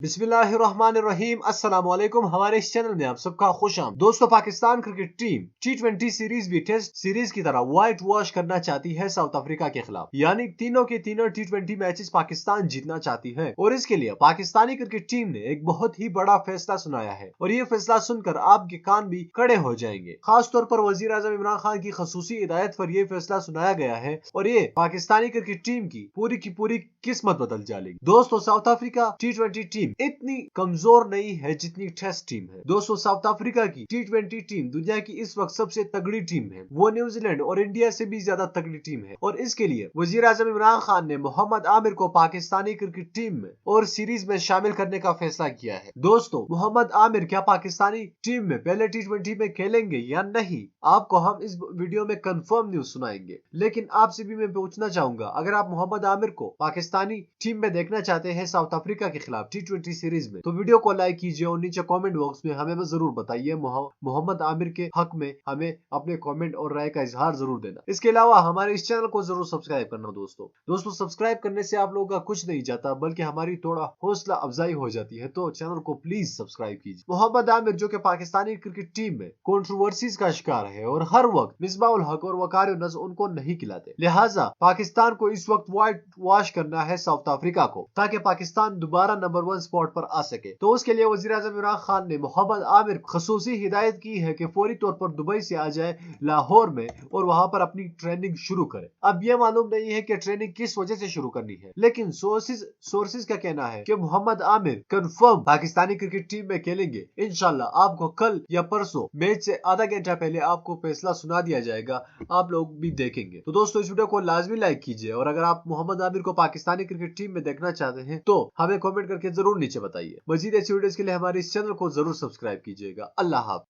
बिस्मिल्लाहिर्रहमानिर्रहीम अस्सलामुअलैकुम। हमारे इस चैनल में आप सबका खुशाम। दोस्तों, Pakistan cricket team T20 series भी टेस्ट सीरीज की तरह व्हाइट वॉश करना चाहती है साउथ अफ्रीका के खिलाफ। यानी तीनों के तीनों T20 मैचेस पाकिस्तान जीतना चाहती है और इसके लिए पाकिस्तानी क्रिकेट टीम ने एक बहुत ही बड़ा फैसला सुनाया है और ये फैसला सुनकर आपके कान भी खड़े हो जाएंगे। खास तौर पर वजीर आजम इमरान खान की खसूसी हिदायत पर यह फैसला सुनाया गया है और ये पाकिस्तानी क्रिकेट टीम की पूरी किस्मत बदल डालेगी। दोस्तों, साउथ अफ्रीका T20 टीम इतनी कमजोर नहीं है जितनी टेस्ट टीम है। दोस्तों, साउथ अफ्रीका की T20 टीम दुनिया की इस वक्त सबसे तगड़ी टीम है। वो न्यूजीलैंड और इंडिया से भी ज्यादा तगड़ी टीम है और इसके लिए वजीर आजम इमरान खान ने मोहम्मद आमिर को पाकिस्तानी क्रिकेट टीम में और सीरीज में शामिल करने का फैसला किया है। दोस्तों, मोहम्मद आमिर क्या पाकिस्तानी टीम में पहले T20 में खेलेंगे या नहीं, आपको हम इस वीडियो में कंफर्म न्यूज सुनाएंगे। लेकिन आपसे भी मैं पूछना चाहूंगा, अगर आप मोहम्मद आमिर को पाकिस्तानी टीम में देखना चाहते हैं साउथ अफ्रीका के खिलाफ T20 सीरीज में, तो वीडियो को लाइक कीजिए और नीचे कमेंट बॉक्स में हमें जरूर बताइए। मोहम्मद आमिर के हक में हमें अपने कमेंट और राय का इजहार जरूर देना। इसके अलावा हमारे इस चैनल को जरूर सब्सक्राइब करना। दोस्तों, सब्सक्राइब करने से आप लोगों का कुछ नहीं जाता, बल्कि हमारी थोड़ा हौसला अफजाई हो जाती है। तो चैनल को प्लीज सब्सक्राइब कीजिए। मोहम्मद आमिर जो कि पाकिस्तानी क्रिकेट टीम में कंट्रोवर्सीज का शिकार है और हर वक्त मिसबाउल हक और वकार नज़र उनको नहीं खिलाते, लिहाजा पाकिस्तान को इस वक्त व्हाइट वॉश करना है साउथ अफ्रीका को, ताकि पाकिस्तान दोबारा नंबर 1 स्पॉट पर आ सके। तो उसके लिए वजीर आजम इमरान खान ने मोहम्मद आमिर खसूसी हिदायत की है कि फौरी तौर पर दुबई से आ जाए लाहौर में और वहां पर अपनी ट्रेनिंग शुरू करे। अब यह मालूम नहीं है कि ट्रेनिंग किस वजह से शुरू करनी है, लेकिन सोर्सेज का कहना है कि Mohammad Aamir confirm Pakistani cricket team में खेलेंगे। इंशाल्लाह आपको कल या परसों मैच से आधा घंटा पहले आपको फैसला सुना दिया जाएगा, आप लोग भी देखेंगे। तो दोस्तों, इस वीडियो को लाजमी लाइक कीजिए और अगर आप मोहम्मद आमिर को पाकिस्तानी क्रिकेट टीम में देखना चाहते हैं तो हमें कमेंट करके जरूर नीचे बताइए। मजीद ऐसी वीडियोस के लिए हमारे इस चैनल को जरूर सब्सक्राइब कीजिएगा। अल्लाह हाफ़िज़।